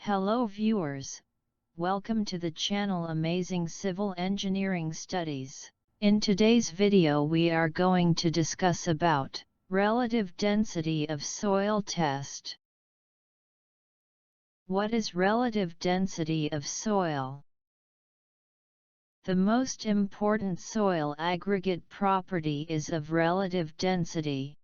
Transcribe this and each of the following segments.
Hello viewers, welcome to the channel Amazing Civil Engineering Studies. In today's video we are going to discuss about relative density of soil test. What is relative density of soil? The most important soil aggregate property is of relative density.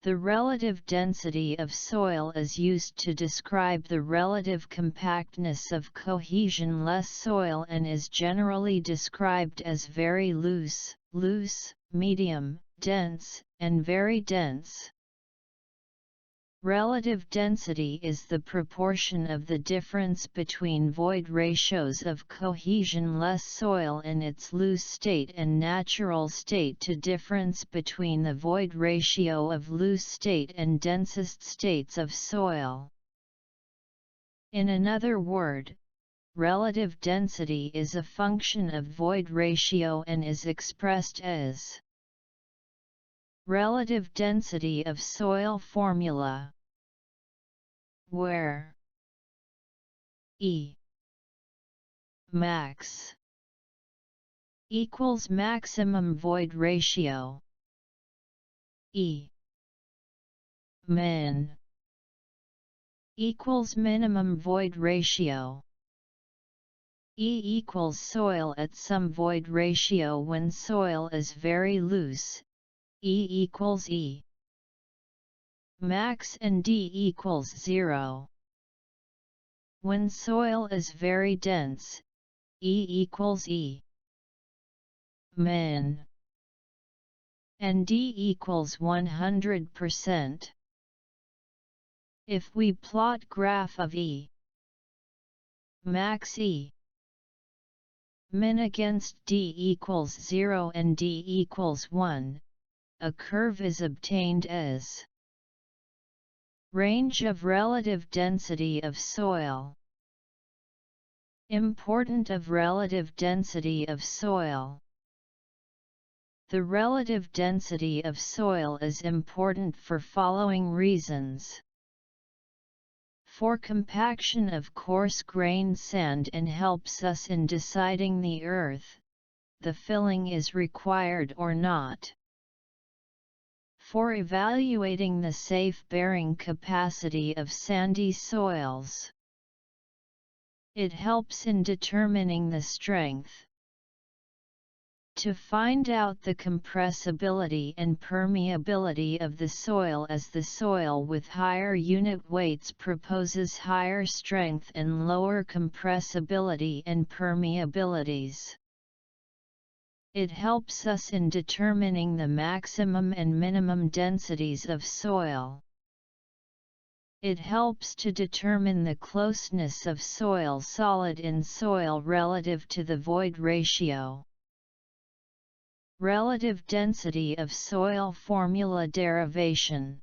The relative density of soil is used to describe the relative compactness of cohesion-less soil and is generally described as very loose, medium, dense, and very dense. Relative density is the proportion of the difference between void ratios of cohesion-less soil in its loose state and natural state to difference between the void ratio of loose state and densest states of soil. In another word, relative density is a function of void ratio and is expressed as relative density of soil formula, where E max equals maximum void ratio, E min equals minimum void ratio. E equals soil at some void ratio when soil is very loose, E equals E max, and D equals 0. When soil is very dense, E equals E min, and D equals 100%. If we plot graph of E max E min against D equals 0 and D equals 1, a curve is obtained as range of relative density of soil. Important of relative density of soil. The relative density of soil is important for following reasons. For compaction of coarse-grained sand and helps us in deciding the earth, the filling is required or not. For evaluating the safe bearing capacity of sandy soils. It helps in determining the strength. To find out the compressibility and permeability of the soil, as the soil with higher unit weights proposes higher strength and lower compressibility and permeabilities. It helps us in determining the maximum and minimum densities of soil. It helps to determine the closeness of soil solid in soil relative to the void ratio. Relative density of soil formula derivation.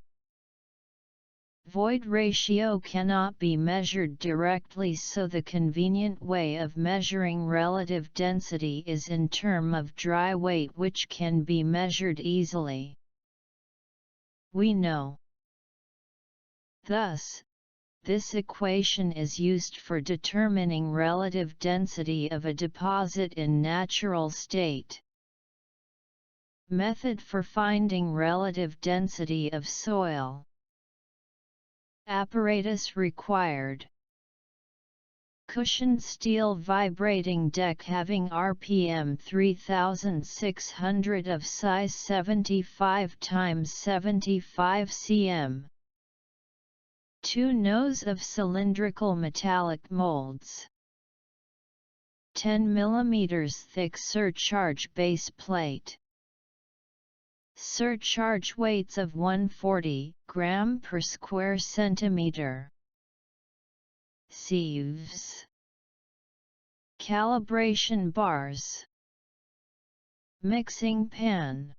Void ratio cannot be measured directly, so the convenient way of measuring relative density is in terms of dry weight, which can be measured easily. We know. Thus, this equation is used for determining relative density of a deposit in natural state. Method for finding relative density of soil. Apparatus required. Cushioned steel vibrating deck having RPM 3600 of size 75 x 75 cm. 2 nose of cylindrical metallic molds. 10 mm thick surcharge base plate. Surcharge weights of 140 gram per square centimeter. Sieves. Calibration bars. Mixing pan.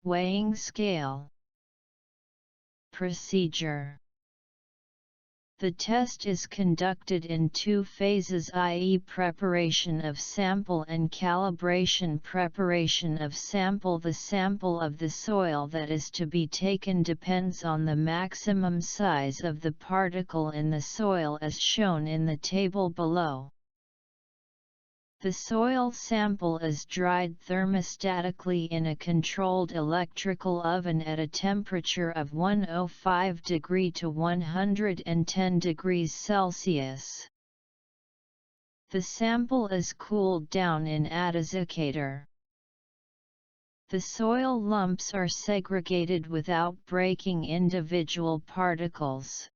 Weighing scale. Procedure. The test is conducted in two phases, i.e. preparation of sample and calibration. Preparation of sample. The sample of the soil that is to be taken depends on the maximum size of the particle in the soil as shown in the table below. The soil sample is dried thermostatically in a controlled electrical oven at a temperature of 105 degrees to 110 degrees Celsius. The sample is cooled down in adesicator. The soil lumps are segregated without breaking individual particles.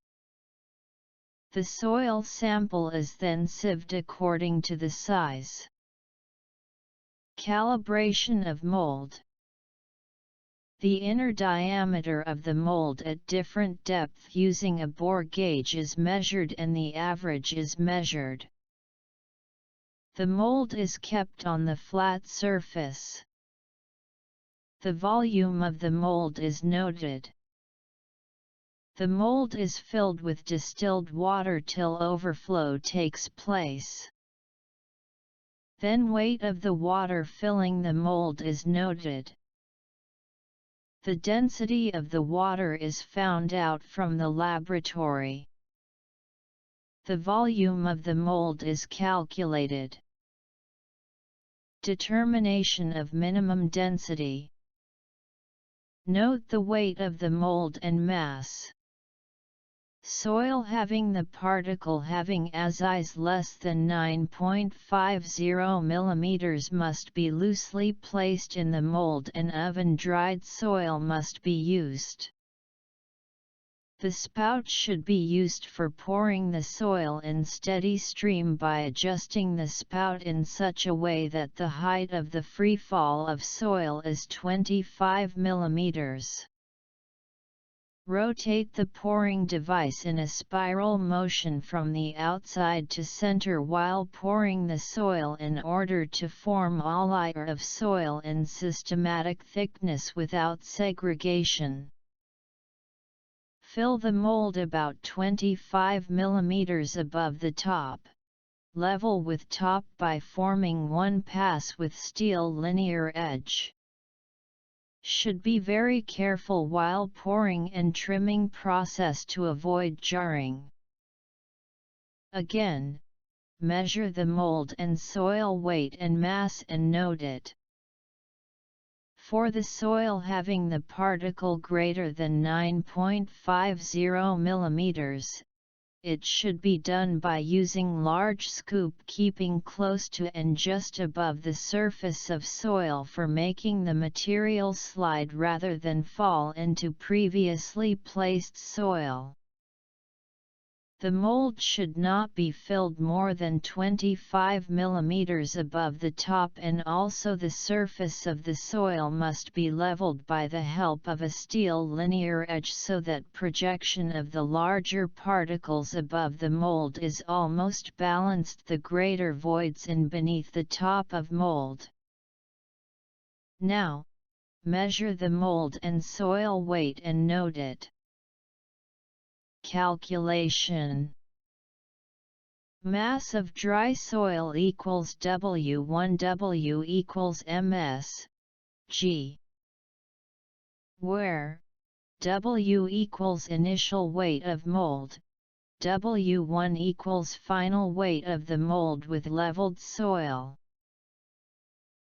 The soil sample is then sieved according to the size. Calibration of mold. The inner diameter of the mold at different depth using a bore gauge is measured and the average is measured. The mold is kept on the flat surface. The volume of the mold is noted. The mold is filled with distilled water till overflow takes place. Then weight of the water filling the mold is noted. The density of the water is found out from the laboratory. The volume of the mold is calculated. Determination of minimum density. Note the weight of the mold and mass. Soil having the particle having a size less than 9.50 mm must be loosely placed in the mold and oven-dried soil must be used. The spout should be used for pouring the soil in steady stream by adjusting the spout in such a way that the height of the free fall of soil is 25 mm. Rotate the pouring device in a spiral motion from the outside to center while pouring the soil in order to form a layer of soil in systematic thickness without segregation. Fill the mold about 25 mm above the top, level with top by forming one pass with steel linear edge. Should be very careful while pouring and trimming process to avoid jarring. Again, measure the mold and soil weight and mass and note it. For the soil having the particle greater than 9.50 mm, it should be done by using large scoop keeping close to and just above the surface of soil for making the material slide rather than fall into previously placed soil. The mold should not be filled more than 25 mm above the top, and also the surface of the soil must be leveled by the help of a steel linear edge so that projection of the larger particles above the mold is almost balanced the greater voids in beneath the top of mold. Now, measure the mold and soil weight and note it. Calculation. Mass of dry soil equals W1. W equals ms, g, where W equals initial weight of mold, W1 equals final weight of the mold with leveled soil.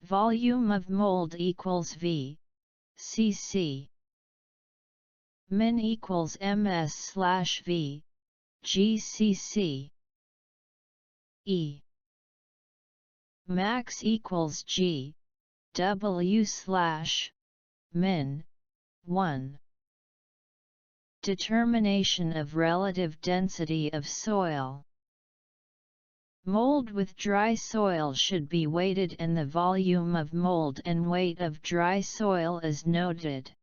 Volume of mold equals V, cc. Min equals ms/v, gcc. E. Max equals g, w/min, 1. Determination of relative density of soil. Mold with dry soil should be weighted and the volume of mold and weight of dry soil is noted.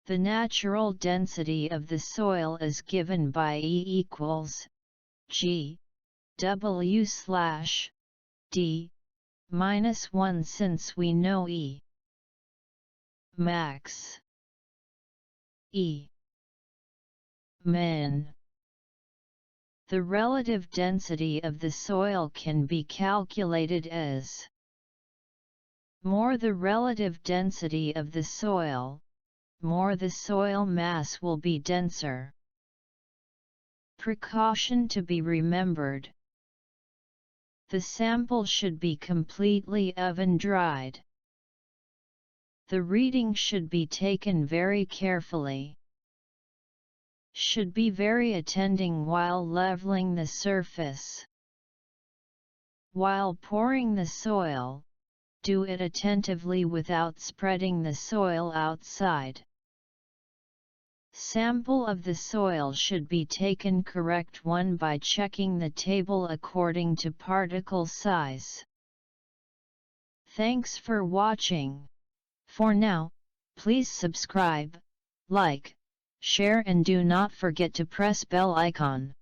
The natural density of the soil is given by E equals G W/D minus 1 since we know E max, E min The relative density of the soil can be calculated as more the relative density of the soil, more the soil mass will be denser. Precaution to be remembered. The sample should be completely oven-dried. The reading should be taken very carefully. Should be very attending while leveling the surface. While pouring the soil, do it attentively without spreading the soil outside. Sample of the soil should be taken correct one by checking the table according to particle size. Thanks for watching. For now, please subscribe, like, share and do not forget to press bell icon.